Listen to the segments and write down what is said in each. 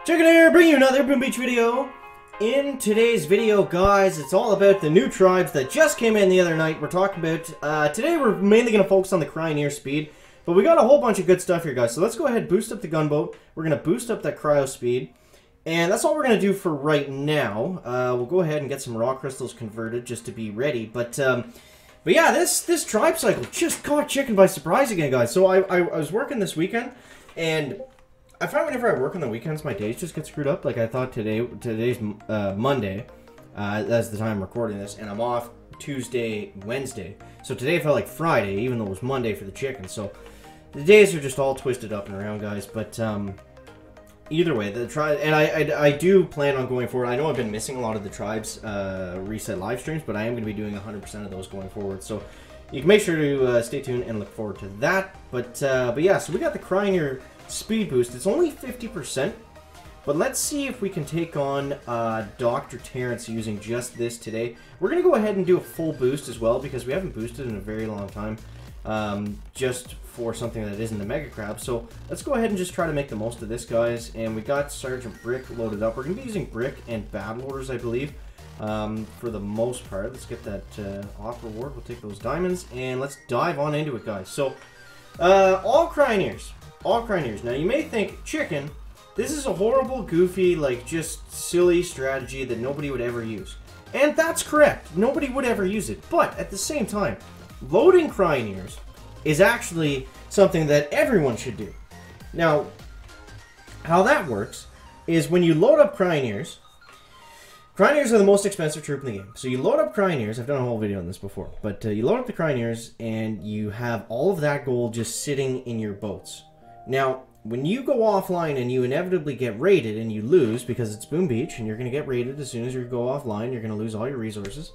Cryoneer, bringing you another Boom Beach video. In today's video, guys, it's all about the new tribes that just came in the other night. We're talking about, today we're mainly going to focus on the Cryoneer speed, but we got a whole bunch of good stuff here, guys. So let's go ahead and boost up the gunboat. We're going to boost up that cryo speed, and that's all we're going to do for right now. We'll go ahead and get some raw crystals converted just to be ready, but yeah, this tribe cycle just caught chicken by surprise again, guys. So I was working this weekend, and I find whenever I work on the weekends, my days just get screwed up. Like, I thought today's Monday, that's the time I'm recording this, and I'm off Tuesday, Wednesday. So today felt like Friday, even though it was Monday for the chicken. So the days are just all twisted up and around, guys. But either way, the tribe, and I do plan on going forward. I know I've been missing a lot of the tribes reset live streams, but I am going to be doing 100% of those going forward. So you can make sure to stay tuned and look forward to that. But yeah, so we got the Cryoneer speed boost. It's only 50%, but let's see if we can take on Dr. Terrence using just this today. We're going to go ahead and do a full boost as well, because we haven't boosted in a very long time, just for something that isn't a Mega Crab. So let's go ahead and just try to make the most of this, guys. And we got Sergeant Brick loaded up. We're going to be using Brick and Battle Orders, I believe, for the most part. Let's get that off reward. We'll take those diamonds, and let's dive on into it, guys. So all Cryoneers. All Cryoneers. Now, you may think, chicken, this is a horrible, goofy, like, just silly strategy that nobody would ever use. And that's correct. Nobody would ever use it. But, at the same time, loading Cryoneers is actually something that everyone should do. Now, how that works is when you load up Cryoneers, Cryoneers are the most expensive troop in the game. So you load up Cryoneers, I've done a whole video on this before, but you load up the Cryoneers and you have all of that gold just sitting in your boats. Now, when you go offline and you inevitably get raided and you lose, because it's Boom Beach and you're going to get raided as soon as you go offline, you're going to lose all your resources,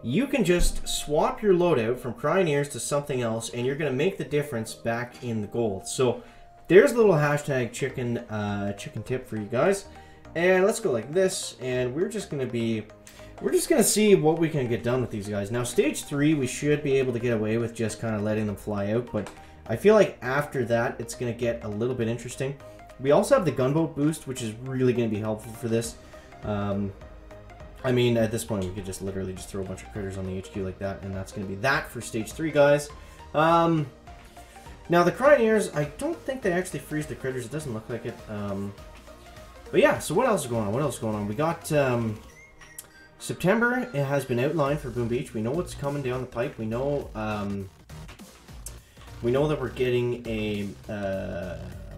you can just swap your loadout from Cryoneers to something else, and you're going to make the difference back in the gold. So there's a little hashtag chicken tip for you guys. And let's go like this, and we're just going to see what we can get done with these guys. Now, stage 3, we should be able to get away with just kind of letting them fly out, but I feel like after that, it's going to get a little bit interesting. We also have the gunboat boost, which is really going to be helpful for this. I mean, at this point, we could just literally just throw a bunch of critters on the HQ like that, and that's going to be that for stage 3, guys. Now, the Cryoneers, I don't think they actually freeze the critters. It doesn't look like it. But yeah, so what else is going on? What else is going on? We got September. It has been outlined for Boom Beach. We know what's coming down the pipe. We know that we're getting a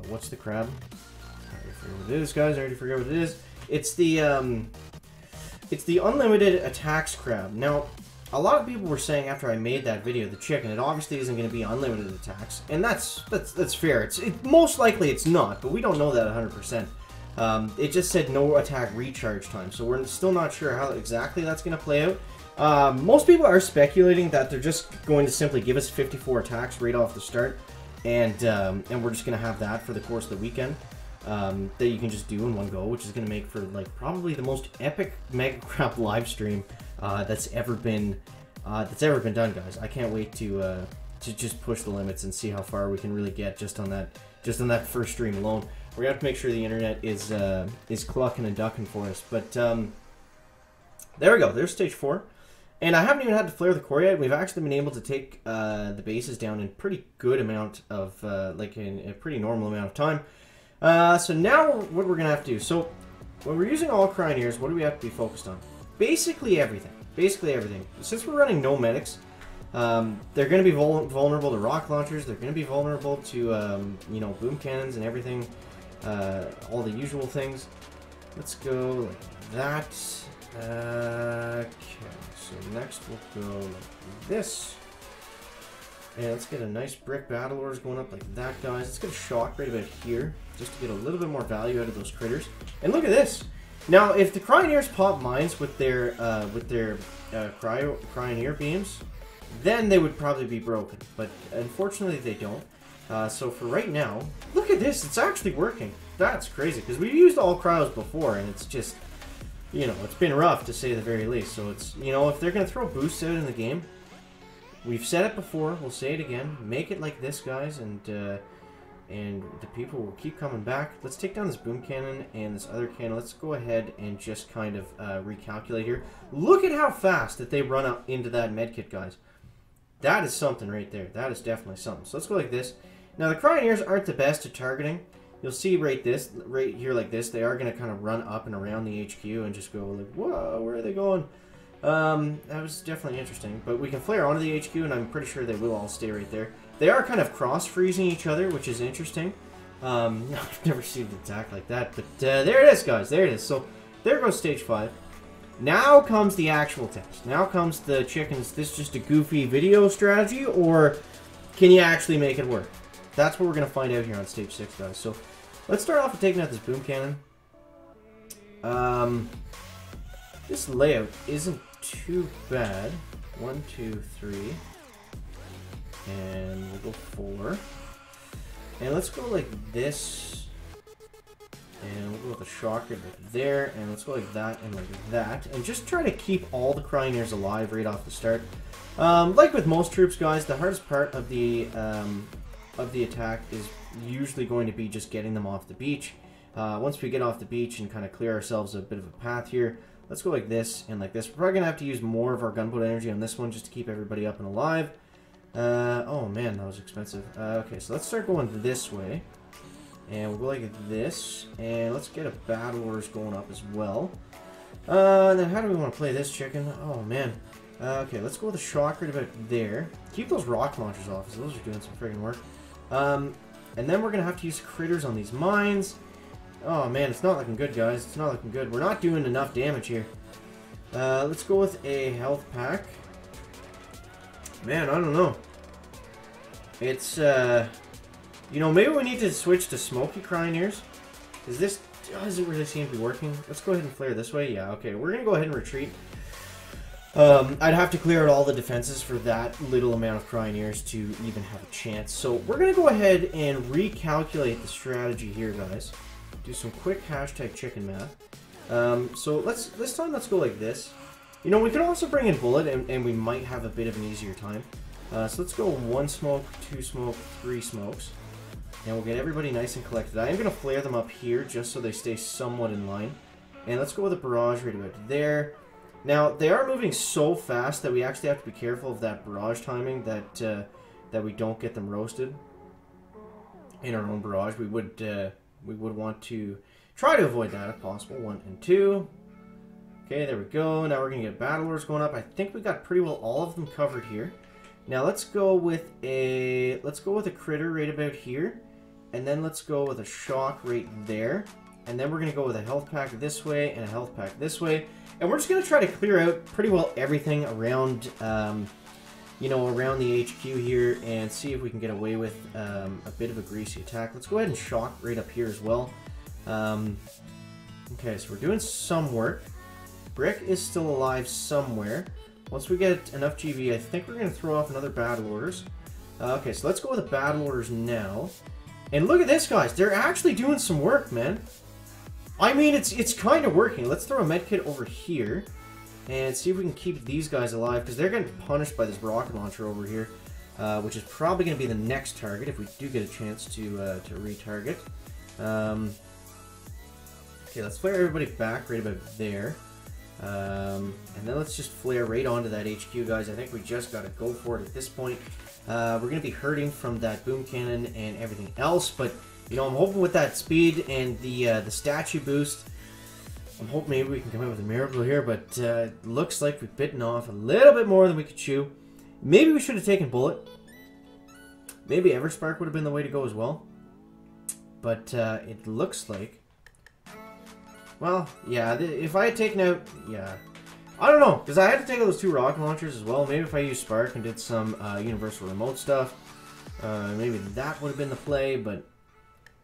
what's the crab? I already forget what it is, guys. I already forgot what it is. It's the unlimited attacks crab. Now, a lot of people were saying after I made that video, the chicken, it obviously isn't going to be unlimited attacks, and that's fair. Most likely it's not, but we don't know that 100%. It just said no attack recharge time, so we're still not sure how exactly that's going to play out. Most people are speculating that they're just going to simply give us 54 attacks right off the start, and we're just going to have that for the course of the weekend, that you can just do in one go, which is going to make for, like, probably the most epic Mega Crab live stream that's ever been done, guys. I can't wait to just push the limits and see how far we can really get just on that first stream alone. We're gonna have to make sure the internet is clucking and ducking for us. But there we go. There's stage 4, and I haven't even had to flare the core yet. We've actually been able to take the bases down in pretty good amount of like in a pretty normal amount of time. So now what we're gonna have to do. So when we're using all Cryoneers, what do we have to be focused on? Basically everything. Basically everything. Since we're running no medics, they're going to be vulnerable to rock launchers. They're going to be vulnerable to, you know, boom cannons and everything, all the usual things. Let's go like that. Okay, so next we'll go like this. And let's get a nice brick battle orders going up like that, guys. Let's get a shock right about here, just to get a little bit more value out of those critters. And look at this. Now, if the Cryoneers pop mines with their Cryoneer beams, then they would probably be broken, but unfortunately they don't. So for right now, look at this, it's actually working. That's crazy, because we've used all cryos before, and it's just, you know, it's been rough to say the very least. So it's, you know, if they're going to throw boosts out in the game, we've said it before, we'll say it again, make it like this, guys, and And the people will keep coming back. Let's take down this boom cannon and this other cannon. Let's go ahead and just kind of recalculate here. Look at how fast that they run up into that medkit, guys. That is something right there. That is definitely something. So let's go like this. Now, the Cryoneers aren't the best at targeting. You'll see right here like this. They are going to kind of run up and around the HQ and just go like, whoa, where are they going? That was definitely interesting. But we can flare onto the HQ, and I'm pretty sure they will all stay right there. They are kind of cross-freezing each other, which is interesting. I've never seen an attack like that. But there it is, guys. There it is. So there goes stage 5. Now comes the actual test. Now comes the chicken. Is this just a goofy video strategy, or can you actually make it work? That's what we're going to find out here on stage 6, guys. So let's start off with taking out this boom cannon. This layout isn't too bad. 1, 2, 3. And we'll go 4. And let's go like this. And we'll go with a shocker right there. And let's go like that and like that. And just try to keep all the Cryoneers alive right off the start. Like with most troops, guys, the hardest part of the attack is usually going to be just getting them off the beach. Once we get off the beach and kind of clear ourselves a bit of a path here, let's go like this and like this. We're probably going to have to use more of our gunboat energy on this one just to keep everybody up and alive. Oh man, that was expensive. Okay, so let's start going this way. And we'll go like this. And let's get a battle orders going up as well. Then how do we want to play this, chicken? Oh man. Okay, let's go with a shock right about there. Keep those rock launchers off, because those are doing some friggin' work. And then we're going to have to use critters on these mines. Oh man, it's not looking good, guys. It's not looking good. We're not doing enough damage here. Let's go with a health pack. Man, I don't know. It's, you know, maybe we need to switch to smoky Cryoneers. Because this doesn't really seem to be working. Let's go ahead and flare this way. Yeah, okay. We're going to go ahead and retreat. I'd have to clear out all the defenses for that little amount of Cryoneers to even have a chance. So we're going to go ahead and recalculate the strategy here, guys. Do some quick hashtag chicken math. So this time let's go like this. You know, we could also bring in bullet, and we might have a bit of an easier time. So let's go 1 smoke, 2 smoke, 3 smokes. And we'll get everybody nice and collected. I am going to flare them up here just so they stay somewhat in line. And let's go with a barrage right about there. Now, they are moving so fast that we actually have to be careful of that barrage timing, that we don't get them roasted in our own barrage. We would want to try to avoid that if possible. 1 and 2. Okay, there we go. Now we're going to get battle orders going up. I think we got pretty well all of them covered here. Now let's go with a critter right about here, and then let's go with a shock right there, and then we're going to go with a health pack this way and a health pack this way, and we're just going to try to clear out pretty well everything around, you know, around the HQ here, and see if we can get away with a bit of a greasy attack. Let's go ahead and shock right up here as well. Okay, so we're doing some work. Brick is still alive somewhere. Once we get enough GV, I think we're going to throw off another battle orders. Okay, so let's go with the battle orders now. And look at this, guys. They're actually doing some work, man. I mean, it's kind of working. Let's throw a medkit over here and see if we can keep these guys alive, because they're getting punished by this rocket launcher over here, which is probably going to be the next target if we do get a chance to retarget. Okay, let's flare everybody back right about there. And then let's just flare right onto that HQ, guys. I think we just got to go for it at this point. We're going to be hurting from that boom cannon and everything else, but, you know, I'm hoping with that speed and the statue boost, I'm hoping maybe we can come out with a miracle here, but looks like we've bitten off a little bit more than we could chew. Maybe we should have taken bullet. Maybe Everspark would have been the way to go as well. But it looks like... Well, yeah, if I had taken out... Yeah. I don't know, because I had to take out those 2 rocket launchers as well. Maybe if I used Spark and did some universal remote stuff, maybe that would have been the play, but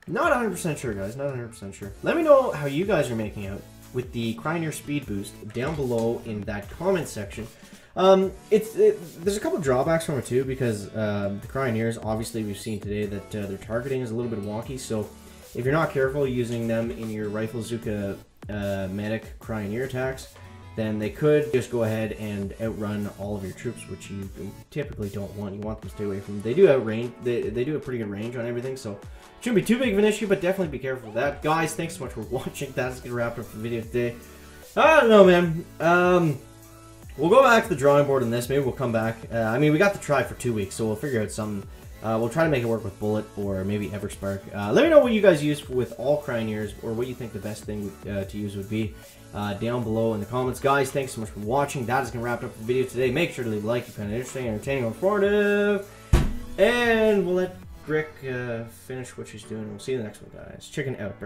not 100% sure, guys. Not 100% sure. Let me know how you guys are making out with the Cryoneer speed boost down below in that comment section. There's a couple drawbacks from it too, because the Cryoneers, obviously we've seen today that their targeting is a little bit wonky, so if you're not careful using them in your Rifle Zuka medic Cryoneer attacks, then they could just go ahead and outrun all of your troops, which you typically don't want. You want them to stay away from them. They do outrange. They do a pretty good range on everything, so it shouldn't be too big of an issue, but definitely be careful with that. Guys, thanks so much for watching. That's going to wrap up the video today. I don't know, man. We'll go back to the drawing board on this. Maybe we'll come back. I mean, we got the try for 2 weeks, so we'll figure out something. We'll try to make it work with Bullet or maybe Everspark. Let me know what you guys use with all Cryoneers, or what you think the best thing to use would be down below in the comments. Guys, thanks so much for watching. That is going to wrap up the video today. Make sure to leave a like if you found it interesting, entertaining, or informative. And we'll let Brick finish what she's doing. We'll see you in the next one, guys. Chicken out.